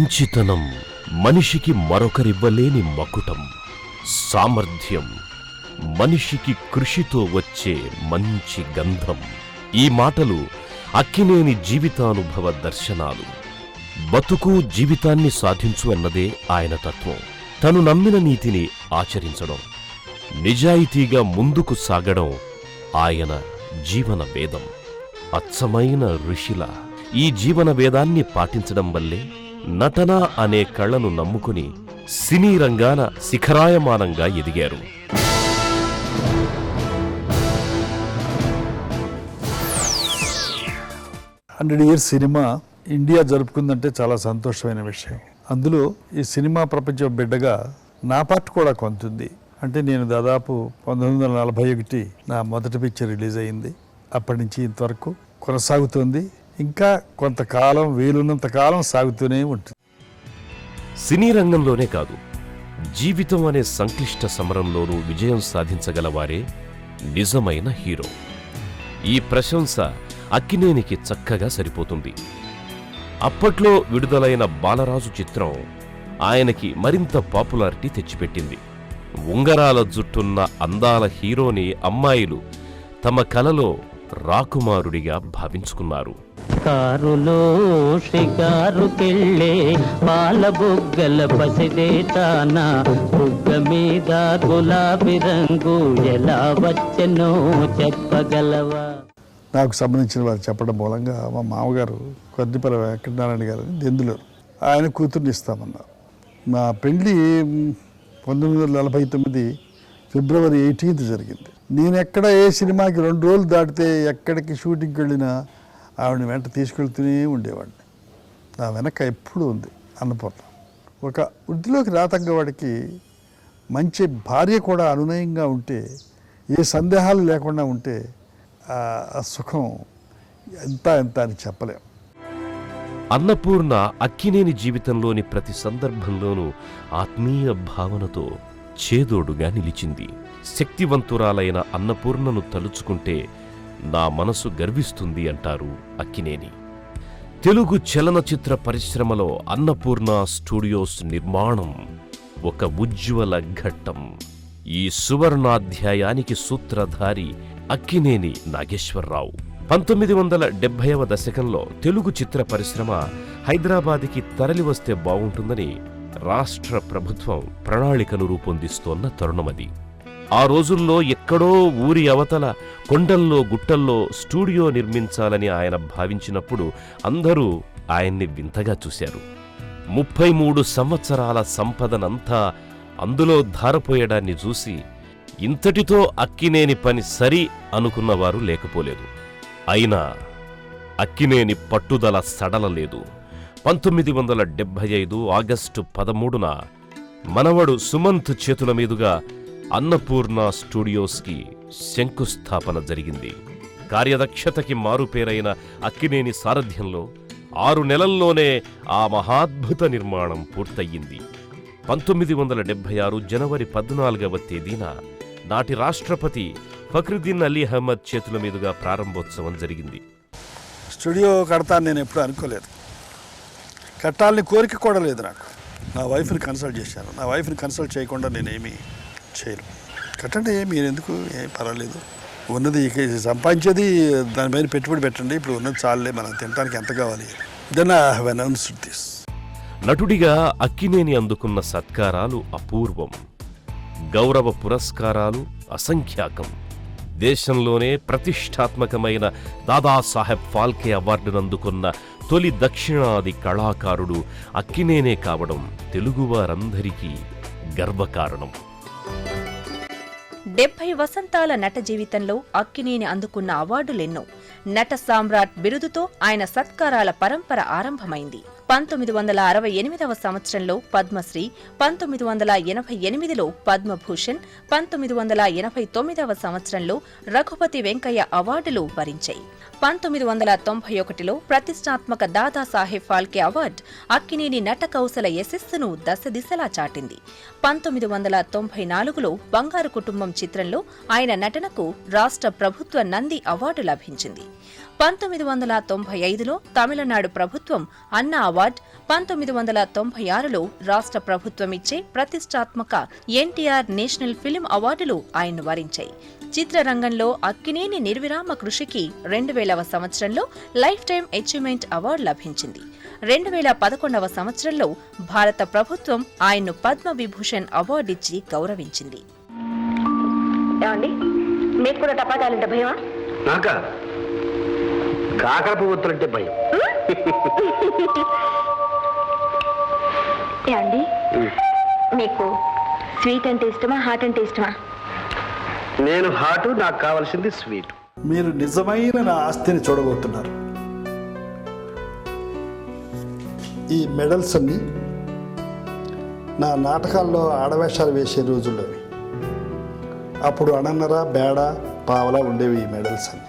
మంచితనం మనిషికి మరొకరివ్వలేని మకుటం. సామర్థ్యం మనిషికి కృషితో వచ్చే మంచి గంధం. ఈ మాటలు అక్కినేని జీవితానుభవ దర్శనాలు. బతుకు జీవితాన్ని సాధించు అన్నదే ఆయన తత్వం. తను నమ్మిన నీతిని ఆచరించడం, నిజాయితీగా ముందుకు సాగడం ఆయన జీవన వేదం. అచ్చమైన ఋషిలా ఈ జీవన వేదాన్ని పాటించడం వల్లే నటన అనే కళను నమ్ముకుని సినీ రంగాన శిఖరాయమానంగా ఎదిగారు. హండ్రెడ్ ఇయర్స్ సినిమా ఇండియా జరుపుకుందంటే చాలా సంతోషమైన విషయం. అందులో ఈ సినిమా ప్రపంచం బిడ్డగా నా పార్ట్ కూడా కొంతుంది. అంటే నేను దాదాపు 1941 నా మొదటి పిక్చర్ రిలీజ్ అయింది. అప్పటి నుంచి ఇంతవరకు కొనసాగుతుంది. ఇంకా కొంతకాలం వీలున్నంత కాలం సాగుతూనే ఉంటుంది. సినీ రంగంలోనే కాదు, జీవితం అనే సంక్లిష్ట సమరంలోనూ విజయం సాధించగలవారే నిజమైన హీరో. ఈ ప్రశంస అక్కినేనికి చక్కగా సరిపోతుంది. అప్పట్లో విడుదలైన బాలరాజు చిత్రం ఆయనకి మరింత పాపులారిటీ తెచ్చిపెట్టింది. ఉంగరాల జుట్టున్న అందాల హీరోని అమ్మాయిలు తమ కలలో రాకుమారుడిగా భావించుకున్నారు. కారులో షికారుకెళ్ళే పాల బుగ్గల పసిదేటాన బుగ్గ మీద గులాబీ రంగు ఎలా వచ్చెనో చెప్పగలవా? నాకు సంబంధించిన వారు చెప్పడం మూలంగా మా మామగారు కొద్దిపల్లి వెంకటనారాయణ గారు దెందులూరు ఆయన కూతుర్ని ఇస్తామన్నారు. మా పెళ్లి 1949 ఫిబ్రవరి 18 జరిగింది. నేను ఎక్కడ ఏ సినిమాకి 2 రోజులు దాటితే ఎక్కడికి షూటింగ్కి వెళ్ళినా ఆవిడని వెంట తీసుకెళ్తూనే ఉండేవాడిని. నా వెనక ఎప్పుడు ఉంది అన్నపూర్ణ. ఒక వృద్ధిలోకి రాతగ్గవాడికి మంచి భార్య కూడా అనునయంగా ఉంటే, ఏ సందేహాలు లేకుండా ఉంటే ఆ సుఖం ఎంత అని చెప్పలేం. అన్నపూర్ణ అక్కినేని జీవితంలోని ప్రతి సందర్భంలోనూ ఆత్మీయ భావనతో చేదోడుగా నిలిచింది. శక్తివంతురాలైన అన్నపూర్ణను తలుచుకుంటే నా మనసు గర్విస్తుంది అంటారు అక్కినేని. తెలుగు చలనచిత్ర పరిశ్రమలో అన్నపూర్ణ స్టూడియోస్ నిర్మాణం ఒక ఉజ్వల ఘట్టం. ఈ సువర్ణాధ్యాయానికి సూత్రధారి అక్కినేని నాగేశ్వరరావు. 1970వ దశకంలో తెలుగు చిత్ర పరిశ్రమ హైదరాబాద్కి తరలివస్తే బావుంటుందని రాష్ట్ర ప్రభుత్వం ప్రణాళికను రూపొందిస్తోన్న తరుణమది. ఆ రోజుల్లో ఎక్కడో ఊరి అవతల కొండల్లో గుట్టల్లో స్టూడియో నిర్మించాలని ఆయన భావించినప్పుడు అందరూ ఆయన్ని వింతగా చూశారు. 33 సంవత్సరాల సంపదనంతా అందులో ధారపోయడాన్ని చూసి ఇంతటితో అక్కినేని పని సరి అనుకున్నవారు లేకపోలేదు. అయినా అక్కినేని పట్టుదల సడలలేదు. 1975 ఆగస్టు 13న మనవడు సుమంత్ చేతుల మీదుగా అన్నపూర్ణ స్టూడియోస్కి శంకుస్థాపన జరిగింది. కార్యదక్షతకి మారుపేరైన అక్కినేని సారథ్యంలో 6 నెలల్లోనే ఆ మహాద్భుత నిర్మాణం పూర్తయింది. 1976 జనవరి 14వ తేదీన నాటి రాష్ట్రపతి ఫక్రుద్దీన్ అలీ అహ్మద్ చేతుల మీదుగా ప్రారంభోత్సవం జరిగింది. స్టూడియో కడతాను నేను ఎప్పుడు అనుకోలేదు. కట్టాలని కోరిక కూడా లేదు నాకు. నా వైఫ్ని కన్సల్ట్ చేశాను. నా వైఫ్ని కన్సల్ట్ చేయకుండా నేనేమీ చేయను. కట్టండి, మీరు ఎందుకు, ఏం పర్వాలేదు, ఉన్నది సంపాదించేది దానిపైన పెట్టుబడి పెట్టండి, ఇప్పుడు ఉన్నది చాలులే, మనం తినడానికి ఎంత కావాలి. Then I have announced this. నటుడిగా అక్కినేని అందుకున్న సత్కారాలు అపూర్వం. గౌరవ పురస్కారాలు అసంఖ్యాకం. దేశంలోనే ప్రతిష్టాత్మకమైన దాదాసాహెబ్ ఫాల్కే అవార్డునందుకున్న తొలి దక్షిణాది కళాకారుడు అక్కినేనే కావడం తెలుగువారందరికీ గర్వకారణం. 70 వసంతాల నట జీవితంలో అక్కినేని అందుకున్న అవార్డులెన్నో. నట సామ్రాట్ బిరుదుతో ఆయన సత్కారాల పరంపర ఆరంభమైంది. 1968వ సంవత్సరంలో పద్మశ్రీ, 1988లో పద్మభూషణ్, 1989వ సంవత్సరంలో రఘుపతి వెంకయ్య అవార్డులు వరించాయి. 1991లో ప్రతిష్టాత్మక దాదాసాహెబ్ ఫాల్కే అవార్డు అక్కినేని నట కౌశల యశస్సును దశదిశలా చాటింది. 1994లో బంగారు కుటుంబం చిత్రంలో ఆయన నటనకు రాష్ట్ర ప్రభుత్వ నంది అవార్డు లభించింది. 1995లో తమిళనాడు ప్రభుత్వం అన్నా అవార్డ్, 1996లో రాష్ట్ర ప్రభుత్వం ఇచ్చే ప్రతిష్టాత్మక ఎన్టీఆర్ నేషనల్ ఫిల్మ్ అవార్డులు ఆయన్ను వరించాయి. చిత్రరంగంలో అక్కినేని నిర్విరామ కృషికి 2000వ సంవత్సరంలో లైఫ్ టైమ్ అచీవ్మెంట్ అవార్డు లభించింది. 2011వ సంవత్సరంలో భారత ప్రభుత్వం ఆయన్ను పద్మవిభూషణ్ అవార్డిచ్చి గౌరవించింది. మీకు కూడా టపాకాలంటే భయమా? నాకా కాకర పువ్వులంటే భయం. ఏమండి, మీకు స్వీట్ అంటే ఇష్టమా, హాట్ అంటే ఇష్టమా? నేను హాటు, నాకు కావాల్సింది స్వీట్. మీరు నిజమైన నా ఆస్తిని చూడబోతున్నారు. ఈ మెడల్స్ అన్ని నా నాటకాల్లో ఆడవేషాలు వేసే రోజుల్లోవి. అప్పుడు అణన్నర బేడ పావలా ఉండేవి ఈ మెడల్స్ అన్ని.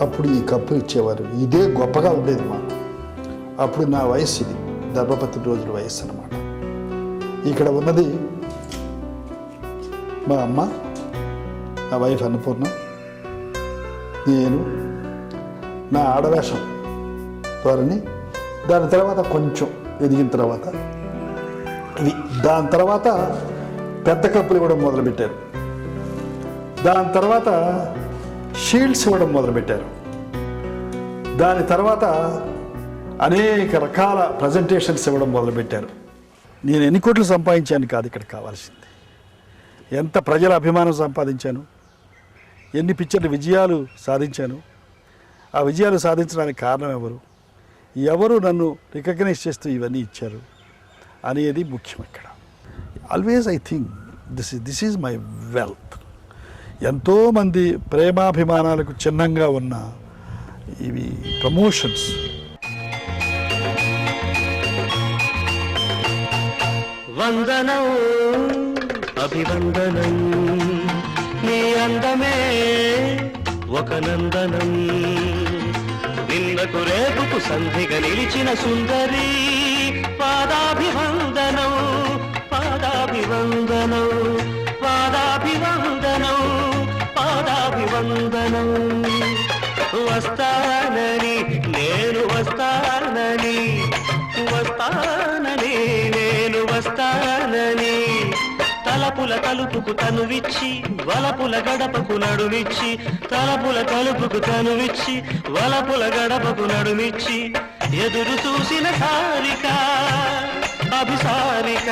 అప్పుడు ఈ కప్పు ఇచ్చేవారు. ఇదే గొప్పగా ఉండేది మాకు. అప్పుడు నా వయసు ఇది, దర్భపతి రోజుల వయసు అన్నమాట. ఇక్కడ ఉన్నది మా అమ్మ, నా వైఫ్ అన్నపూర్ణ, నేను, నా ఆడవేషం ధోరణి. దాని తర్వాత కొంచెం ఎదిగిన తర్వాత ఇది. దాని తర్వాత పెద్ద కప్పులు ఇవ్వడం మొదలుపెట్టారు. దాని తర్వాత షీల్డ్స్ ఇవ్వడం మొదలుపెట్టారు. దాని తర్వాత అనేక రకాల ప్రజెంటేషన్స్ ఇవ్వడం మొదలుపెట్టారు. నేను ఎన్ని కోట్లు సంపాదించాను కాదు ఇక్కడ కావాల్సింది, ఎంత ప్రజల అభిమానం సంపాదించాను, ఎన్ని పిక్చర్ల విజయాలు సాధించాను, ఆ విజయాలు సాధించడానికి కారణం ఎవరు నన్ను రికగ్నైజ్ చేస్తూ ఇవన్నీ ఇచ్చారు అనేది ముఖ్యం ఇక్కడ. Always I think this is my wealth. ఎంతోమంది ప్రేమాభిమానాలకు చిహ్నంగా ఉన్న ఇవి ప్రమోషన్స్. వందనం అభివందనం, నీ అందమే ఒక నందనం, నిన్నకు రేపుకు సంధిగా నిలిచిన సుందరి, పాదాభివందనం పాదాభివందనం పాదాభివందనం పాదాభివందనం. వస్తానని నేను వస్తానని, వస్తానని నేను వస్తానని, తలపుల తలుపుకు తనువిచ్చి వలపుల గడపకు నడుమిచ్చి, తలపుల తలుపుకు తనువిచ్చి వలపుల గడపకు నడుమిచ్చి, ఎదురు చూసిన సారిక అభిసారిక.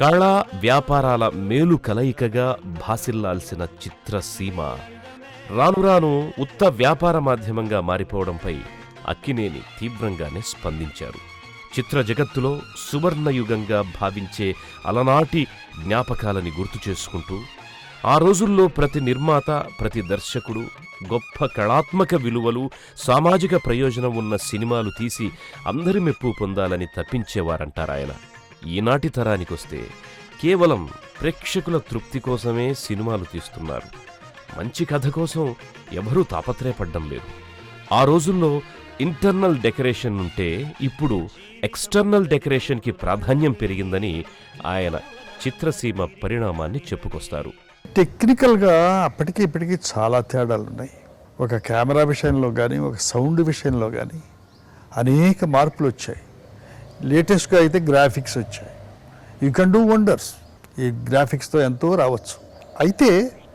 కళా వ్యాపారాల మేలు కలయికగా భాసిల్లాల్సిన చిత్రసీమ రాను రాను ఉత్త వ్యాపార మాధ్యమంగా మారిపోవడంపై అక్కినేని తీవ్రంగానే స్పందించారు. చిత్ర జగత్తులో సువర్ణయుగంగా భావించే అలనాటి జ్ఞాపకాలని గుర్తు చేసుకుంటూ, ఆ రోజుల్లో ప్రతి నిర్మాత, ప్రతి దర్శకుడు గొప్ప కళాత్మక విలువలు, సామాజిక ప్రయోజనం ఉన్న సినిమాలు తీసి అందరి మెప్పు పొందాలని తప్పించేవారంటారాయన. ఈనాటి తరానికొస్తే కేవలం ప్రేక్షకుల తృప్తి కోసమే సినిమాలు తీస్తున్నారు. మంచి కథ కోసం ఎవరూ తాపత్రయపడ్డం లేదు. ఆ రోజుల్లో ఇంటర్నల్ డెకరేషన్ ఉంటే ఇప్పుడు ఎక్స్టర్నల్ డెకరేషన్కి ప్రాధాన్యం పెరిగిందని ఆయన చిత్రసీమ పరిణామాన్ని చెప్పుకొస్తారు. టెక్నికల్గా అప్పటికి ఇప్పటికీ చాలా తేడాలు ఉన్నాయి. ఒక కెమెరా విషయంలో కానీ, ఒక సౌండ్ విషయంలో కానీ అనేక మార్పులు వచ్చాయి. లేటెస్ట్గా అయితే గ్రాఫిక్స్ వచ్చాయి. You can do wonders. ఈ గ్రాఫిక్స్తో ఎంతో రావచ్చు. అయితే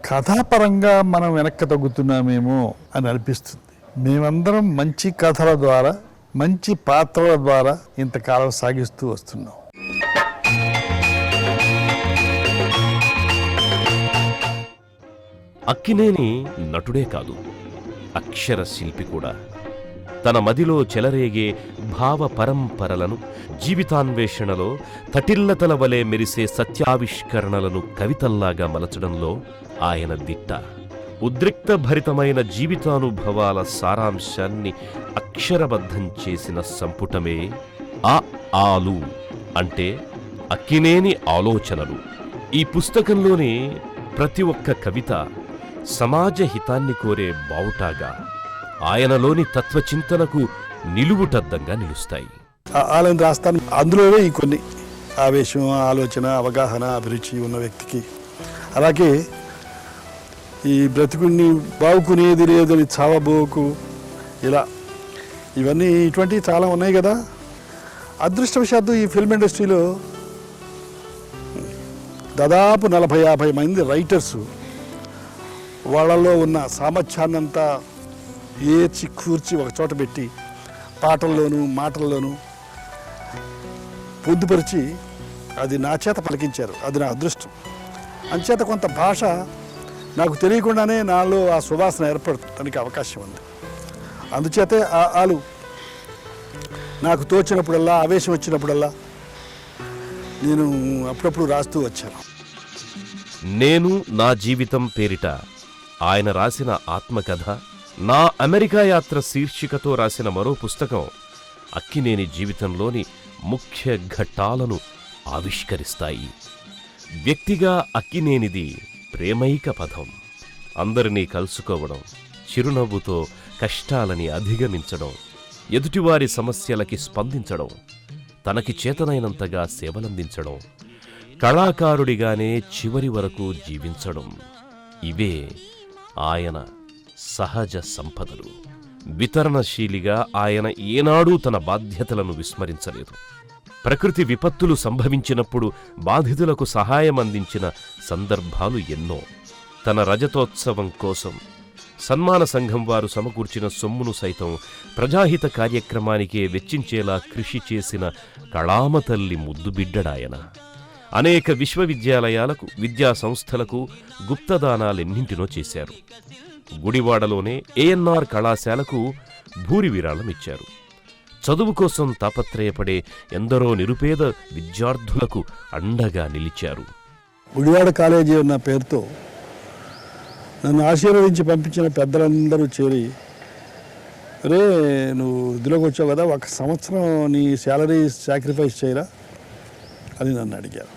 కథాపరంగా మనం వెనక్కి తగ్గుతున్నామేమో అని అనిపిస్తుంది. మేమందరం మంచి కథల ద్వారా, మంచి పాత్రల ద్వారా ఇంతకాలం సాగిస్తూ వస్తున్నాం. అక్కినేని నటుడే కాదు, అక్షర శిల్పి కూడా. తన మదిలో చెలరేగే భావ పరంపరలను జీవితాన్వేషణలో తటిల్లతల వలె మెరిసే సత్యావిష్కరణలను కవితల్లాగా మలచడంలో ఆయన దిట్ట. ఉద్రిక్త భరితమైన జీవితానుభవాల సారాంశాన్ని అక్షరబద్ధం చేసిన సంపుటమే ఆ ఆలు అంటే అక్కినేని ఆలోచనలు. ఈ పుస్తకంలోని ప్రతి ఒక్క కవిత సమాజ హితాన్ని కోరే బావుటాగా, ఆయనలోని తత్వచింతనకు నిలువుటద్దంగా నిలుస్తాయి. వాళ్ళని రాస్తాను. అందులోనే ఈ కొన్ని ఆవేశం, ఆలోచన, అవగాహన, అభిరుచి ఉన్న వ్యక్తికి. అలాగే ఈ బ్రతుకుని బావుకునేది లేదని చావబోకు, ఇలా ఇవన్నీ ఇటువంటివి చాలా ఉన్నాయి కదా. అదృష్టవశాత్తు ఈ ఫిల్మ్ ఇండస్ట్రీలో దాదాపు 40-50 మంది రైటర్సు వాళ్ళలో ఉన్న సామర్థ్యాన్నంతా ఏర్చి కూర్చి ఒక చోట పెట్టి పాటల్లోనూ మాటల్లోనూ పొందుపరిచి అది నా చేత పలికించారు. అది నా అదృష్టం. అంచేత కొంత భాష నాకు తెలియకుండానే నాలో ఆ సువాసన ఏర్పడటానికి అవకాశం ఉంది. అందుచేతే వాళ్ళు నాకు తోచినప్పుడల్లా, ఆవేశం వచ్చినప్పుడల్లా నేను అప్పుడప్పుడు రాస్తూ వచ్చాను. నేను నా జీవితం పేరిట ఆయన రాసిన ఆత్మకథ, నా అమెరికా యాత్ర శీర్షికతో రాసిన మరో పుస్తకం అక్కినేని జీవితంలోని ముఖ్య ఘట్టాలను ఆవిష్కరిస్తాయి. వ్యక్తిగా అక్కినేనిది ప్రేమైక పదం. అందరినీ కలుసుకోవడం, చిరునవ్వుతో కష్టాలని అధిగమించడం, ఎదుటివారి సమస్యలకి స్పందించడం, తనకి చేతనైనంతగా సేవలందించడం, కళాకారుడిగానే చివరి వరకు జీవించడం, ఇవే ఆయన సహజ సంపదలు. వితరణశీలిగా ఆయన ఏనాడూ తన బాధ్యతలను విస్మరించలేదు. ప్రకృతి విపత్తులు సంభవించినప్పుడు బాధితులకు సహాయం అందించిన సందర్భాలు ఎన్నో. తన రజతోత్సవం కోసం సన్మాన సంఘం వారు సమకూర్చిన సొమ్మును సైతం ప్రజాహిత కార్యక్రమానికే వెచ్చించేలా కృషి చేసిన కళామతల్లి ముద్దుబిడ్డడాయన. అనేక విశ్వవిద్యాలయాలకు, విద్యా సంస్థలకు గుప్తదానాలెన్నింటినో చేశారు. గుడివాడలోనే ఏఎన్ఆర్ కళాశాలకు భూరి విరాళమిచ్చారు. చదువు కోసం తాపత్రయపడే ఎందరో నిరుపేద విద్యార్థులకు అండగా నిలిచారు. గుడివాడ కాలేజీ ఉన్న పేరుతో నన్ను ఆశీర్వదించి పంపించిన పెద్దలందరూ చేరి, రే నువ్వు ఇందులోకి వచ్చావు కదా, 1 సంవత్సరం నీ శాలరీ సాక్రిఫైస్ చేయరా అని నన్ను అడిగారు.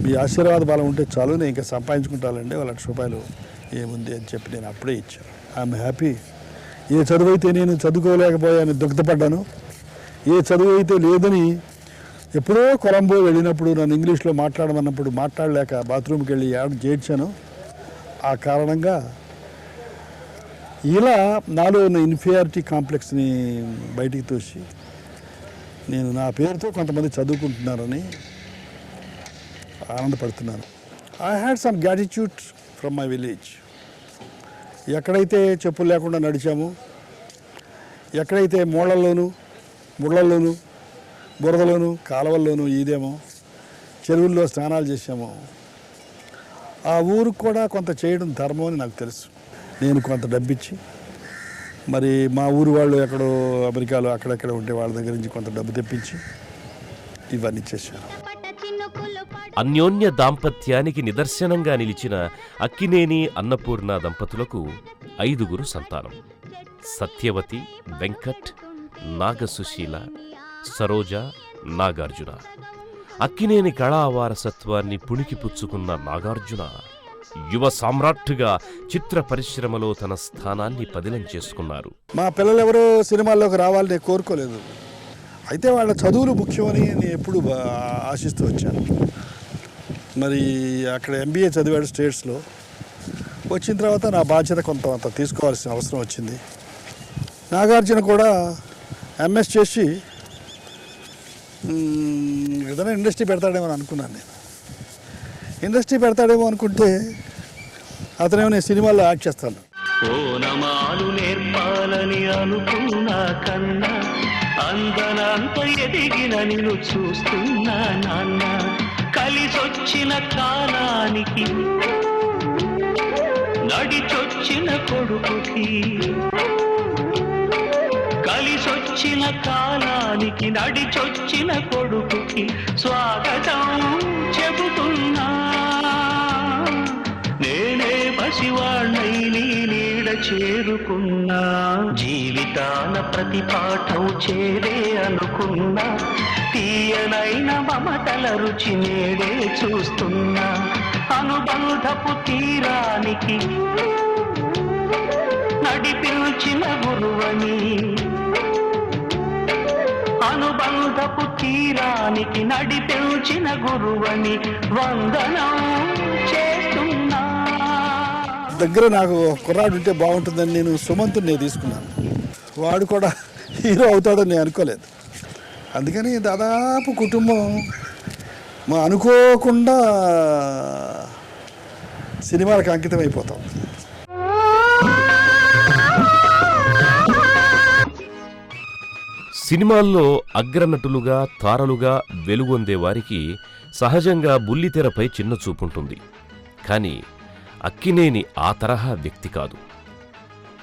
మీ ఆశీర్వాద బలం ఉంటే చాలు, నేను ఇంకా సంపాదించుకుంటానండి, ₹1,00,000 ఏముంది అని చెప్పి నేను అప్పుడే ఇచ్చాను. I'm happy. ఏ చదువు అయితే నేను చదువుకోలేకపోయాను దుఃఖపడ్డాను, ఏ చదువు అయితే లేదని ఎప్పుడో కొలంబో వెళ్ళినప్పుడు నన్ను ఇంగ్లీష్లో మాట్లాడమన్నప్పుడు మాట్లాడలేక బాత్రూమ్కి వెళ్ళి చేర్చాను. ఆ కారణంగా ఇలా నాలో ఉన్న ఇన్ఫీరియారిటీ కాంప్లెక్స్ని బయటికి తోసి నేను నా పేరుతో కొంతమంది చదువుకుంటున్నారని ఆనందపడుతున్నాను. I had some gratitude from my village. ఎక్కడైతే చెప్పులు లేకుండా నడిచామో, ఎక్కడైతే ముళ్ళల్లోనూ బురదలోనూ కాలువల్లోనూ ఈదేమో, చెరువుల్లో స్నానాలు చేసామో, ఆ ఊరికి కూడా కొంత చేయడం ధర్మం అని నాకు తెలుసు. నేను కొంత డబ్బిచ్చి, మరి మా ఊరు వాళ్ళు ఎక్కడో అమెరికాలో అక్కడెక్కడ ఉంటే వాళ్ళ దగ్గర నుంచి కొంత డబ్బు తెప్పించి ఇవన్నీ చేశాను. అన్యోన్య దాంపత్యానికి నిదర్శనంగా నిలిచిన అక్కినేని అన్నపూర్ణ దంపతులకు 5గురు సంతానం. సత్యవతి, వెంకట్, నాగసుశీల, సరోజ, నాగార్జున. అక్కినేని కళా వారసత్వాన్ని పుణికిపుచ్చుకున్న నాగార్జున యువ సామ్రాట్టుగా చిత్ర పరిశ్రమలో తన స్థానాన్ని పదిలం చేసుకున్నారు. మా పిల్లలెవరో సినిమాల్లోకి రావాలని కోరుకోలేదు. అయితే వాళ్ళ చదువులు ముఖ్యమని నేను ఎప్పుడు ఆశిస్తూ వచ్చాను. మరి అక్కడ MBA చదివాడు స్టేట్స్లో. వచ్చిన తర్వాత నా బాధ్యత కొంత తీసుకోవాల్సిన అవసరం వచ్చింది. నాగార్జున కూడా MS చేసి ఏదైనా ఇండస్ట్రీ పెడతాడేమో అని అనుకున్నాను. నేను ఇండస్ట్రీ పెడతాడేమో అనుకుంటే అతనేమో నేను సినిమాల్లో యాక్ట్ చేస్తాను. ఓనమాలు నేర్పాలని అనుకున్నా కన్నా అందనంత ఎదిగిన నిన్ను చూస్తున్నా నాన్న. కలిసొచ్చిన కాలానికి నడిచొచ్చిన కొడుకుకి, కలిసొచ్చిన కాలానికి నడిచొచ్చిన కొడుకుకి స్వాగతం చెబుతున్నా. నేనే పసివాణ్ణై నీ నీడ చేరుకున్నా. జీవితాన ప్రతి పాఠం చేరే అనుకున్నా. తీయనైన మమతల రుచి నేడే చూస్తున్నా. అనుబంధపు తీరానికి నడిపించిన గురువని, అనుబంధపు తీరానికి నడిపించిన గురువని వందనం చేస్తున్నా. దగ్గర నాకు కుర్రాడు ఉంటే బాగుంటుందని నేను సుమంతుడిని తీసుకున్నాను. వాడు కూడా హీరో అవుతాడని నేను అనుకోలేదు. అందుకని దాదాపు కుటుంబం అనుకోకుండా సినిమాలకు అంకితం అయిపోతాం. సినిమాల్లో అగ్రనటులుగా తారలుగా వెలుగొందే వారికి సహజంగా బుల్లితెరపై చిన్న చూపుంటుంది. కానీ అక్కినేని ఆ తరహా వ్యక్తి కాదు.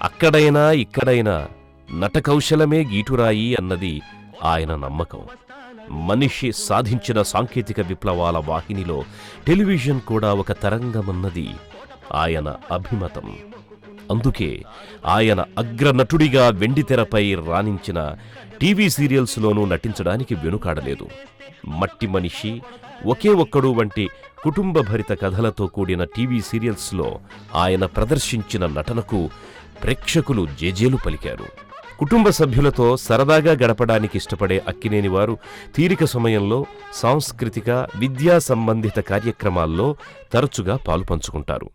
అక్కడైనా ఇక్కడైనా నటకౌశలమే గీటురాయి అన్నది ఆయన నమ్మకం. మనిషి సాధించిన సాంకేతిక విప్లవాల వాహినిలో టెలివిజన్ కూడా ఒక తరంగమన్నది ఆయన అభిమతం. అందుకే ఆయన అగ్రనటుడిగా వెండితెరపై రాణించిన టీవీ సీరియల్స్లోనూ నటించడానికి వెనుకాడలేదు. మట్టి మనిషి, ఒకే ఒక్కడు వంటి కుటుంబభరిత కథలతో కూడిన టీవీ సీరియల్స్లో ఆయన ప్రదర్శించిన నటనకు ప్రేక్షకులు జేజేలు పలికారు. కుటుంబ సభ్యులతో సరదాగా గడపడానికి ఇష్టపడే అక్కినేని వారు తీరిక సమయంలో సాంస్కృతిక, విద్యా సంబంధిత కార్యక్రమాల్లో తరచుగా పాలుపంచుకుంటారు.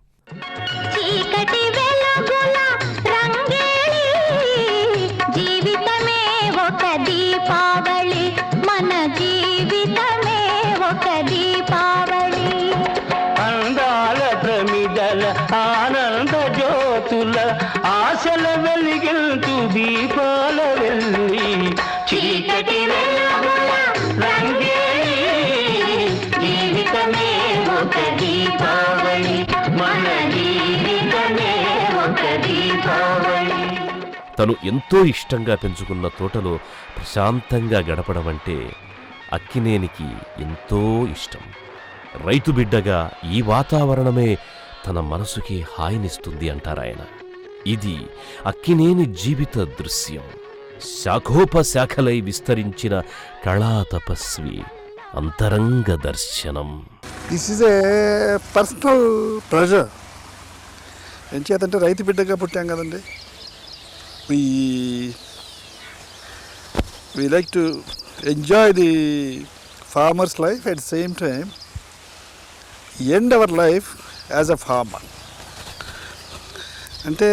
అందాల ప్రమిదల ఆనంద జ్యోతుల ఆశల వెలిగించు దీపాల వెళ్ళి చీకటి వెలుగుల రంగేలి జీవితమే ఒక దీపావళి మన జీవితమే ఒక దీపావళి. తను ఎంతో ఇష్టంగా పెంచుకున్న తోటలో ప్రశాంతంగా గడపడమంటే అక్కినేనికి ఎంతో ఇష్టం. రైతు బిడ్డగా ఈ వాతావరణమే తన మనసుకి హాయినిస్తుంది అంటారాయన. ఇది అక్కినేని జీవిత దృశ్యం. శాఖోపశాఖలై విస్తరించిన కళా తపస్వి, అంతరంగ దర్శనం. This is a personal pressure. ఏం చేతంటే రైతు బిడ్డగా పుట్టాం కదండి. we like to enjoy the farmer's life at the same time end our life as a farmer. అంటే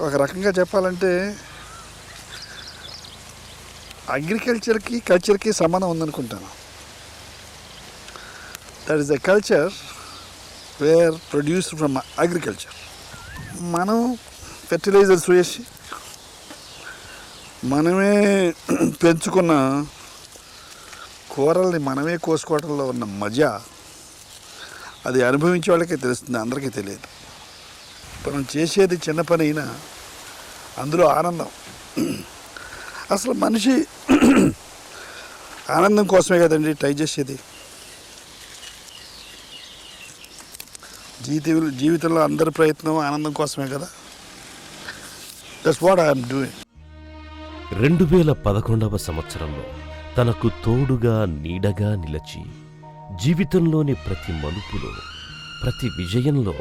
ఒక రకంగా చెప్పాలంటే అగ్రికల్చర్కి కల్చర్కి సంబంధం ఉందనుకుంటాను. That is the culture where produced from agriculture. మనం ఫెర్టిలైజర్స్ వేసి మనమే పెంచుకున్న కూరల్ని మనమే కోసుకోవడంలో ఉన్న మజా అది అనుభవించే వాళ్ళకే తెలుస్తుంది, అందరికీ తెలియదు. మనం చేసేది చిన్న పని అయినా అందులో ఆనందం. అసలు మనిషి ఆనందం కోసమే కదండి ట్రై చేసేది. జీవితంలో అందరి ప్రయత్నం ఆనందం కోసమే కదా. That's what I'm doing. 2011వ సంవత్సరంలో తనకు తోడుగా నీడగా నిలచి జీవితంలోని ప్రతి మలుపులో, ప్రతి విజయంలో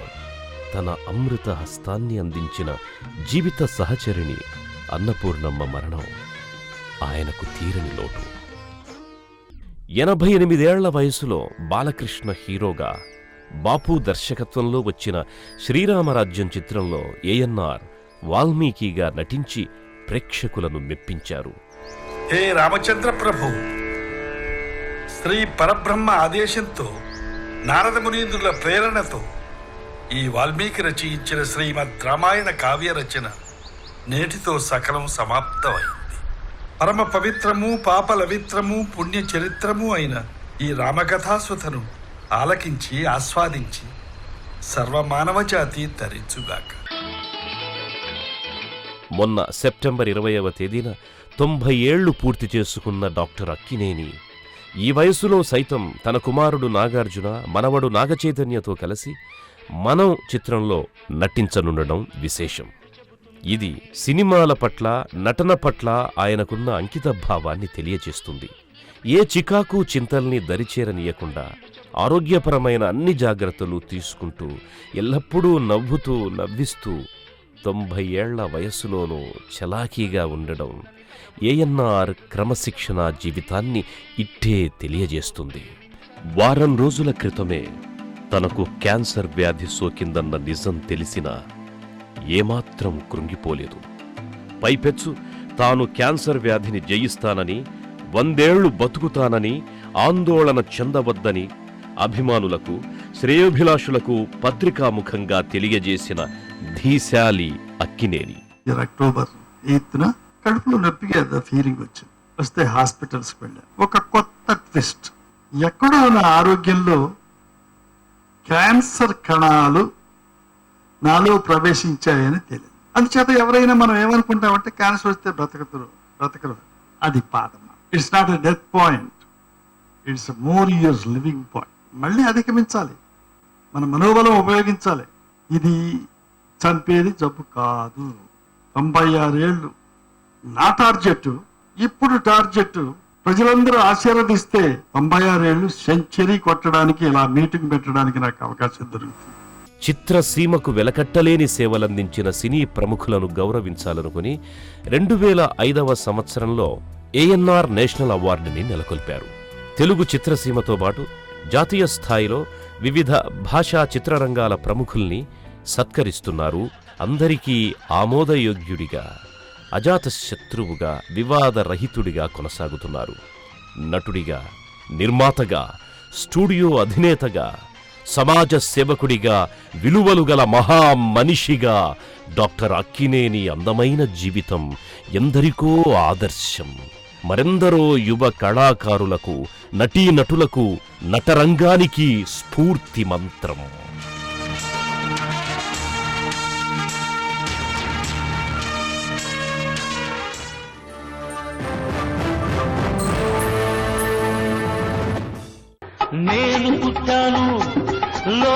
తన అమృత హస్తాన్ని అందించిన జీవిత సహచరిణి అన్నపూర్ణమ్మ మరణం ఆయనకు తీరని లోటు. 88 ఏళ్ల వయసులో బాలకృష్ణ హీరోగా, బాపు దర్శకత్వంలో వచ్చిన శ్రీరామరాజ్యం చిత్రంలో ఏఎన్నార్ వాల్మీకిగా నటించి ప్రేక్షకులను మెప్పించారు. హే రామచంద్ర ప్రభు, శ్రీ పరబ్రహ్మ ఆదేశంతో నారద మునీంద్రుల ప్రేరణతో ఈ వాల్మీకి రచయించిన శ్రీమద్ రామాయణ కావ్య రచన నేటితో సకలం సమాప్తమైంది. పరమ పవిత్రము, పాపలవిత్రము, పుణ్య చరిత్రము అయిన ఈ రామకథాసుధను ఆలకించి ఆస్వాదించి సర్వమానవ జాతి తరించుగాక. మొన్న సెప్టెంబర్ 20వ తేదీన 90 ఏళ్లు పూర్తి చేసుకున్న డాక్టర్ అక్కినేని ఈ వయసులో సైతం తన కుమారుడు నాగార్జున, మనవడు నాగచైతన్యతో కలిసి మనం చిత్రంలో నటించనుండడం విశేషం. ఇది సినిమాల పట్ల, నటన పట్ల ఆయనకున్న అంకితభావాన్ని తెలియజేస్తుంది. ఏ చికాకు చింతల్ని దరిచేరనీయకుండా ఆరోగ్యపరమైన అన్ని జాగ్రత్తలు తీసుకుంటూ ఎల్లప్పుడూ నవ్వుతూ నవ్విస్తూ 90 ఏళ్ల వయస్సులోనూ చలాకీగా ఉండడం ఏఎన్నార్ క్రమశిక్షణ జీవితాన్ని ఇట్టే తెలియజేస్తుంది. వారం రోజుల క్రితమే తనకు క్యాన్సర్ వ్యాధి సోకిందన్న నిజం తెలిసినా ఏమాత్రం కృంగిపోలేదు. పైపెచ్చు తాను క్యాన్సర్ వ్యాధిని జయిస్తానని 100 ఏళ్లు బతుకుతానని ఆందోళన చెందవద్దని అభిమానులకు శ్రేయోభిలాషులకు పత్రికాముఖంగా తెలియజేసిన ధీశాలి అక్కినేని. అక్టోబర్ 8న కడుపులో నొప్పిగా ఫీలింగ్ వచ్చింది. వస్తే హాస్పిటల్స్కి వెళ్ళాను. ఒక కొత్త ట్విస్ట్, ఎక్కడో నా ఆరోగ్యంలో క్యాన్సర్ కణాలు నాలో ప్రవేశించాయని తెలియదు. అందుచేత ఎవరైనా మనం ఏమనుకుంటామంటే క్యాన్సర్ వస్తే బ్రతకరు. అది పాదం. It's not a death point, it's more years living point. మళ్ళీ అధిగమించాలి, మన మనోబలం ఉపయోగించాలి. ఇది చంపేది జబ్బు కాదు. 96 ఏళ్ళు నా టార్గెట్. ఇప్పుడు టార్గెట్ ప్రజలందరూ ఆశీర్వదిస్తే 96 ఏళ్ళు సెంచరీ కొట్టడానికి, ఇలా మీటింగ్ పెట్టడానికి నాకు అవకాశం దొరుకుతుంది. చిత్రసీమకు వెలకట్టలేని సేవలందించిన సినీ ప్రముఖులను గౌరవించాలనుకుని 2005వ సంవత్సరంలో ఏఎన్ఆర్ నేషనల్ అవార్డుని నెలకొల్పారు. తెలుగు చిత్రసీమతో పాటు జాతీయ స్థాయిలో వివిధ భాషా చిత్రరంగాల ప్రముఖుల్ని సత్కరిస్తున్నారు. అందరికీ ఆమోదయోగ్యుడిగా, అజాతశత్రువుగా, వివాదరహితుడిగా కొనసాగుతున్నారు. నటుడిగా, నిర్మాతగా, స్టూడియో అధినేతగా, సమాజ సేవకుడిగా, విలువలు గల మహామనిషిగా డాక్టర్ అక్కినేని అందమైన జీవితం ఎందరికో ఆదర్శం. మరెందరో యువ కళాకారులకు, నటీనటులకు, నటరంగానికి స్ఫూర్తి మంత్రం. నేను పుట్టాను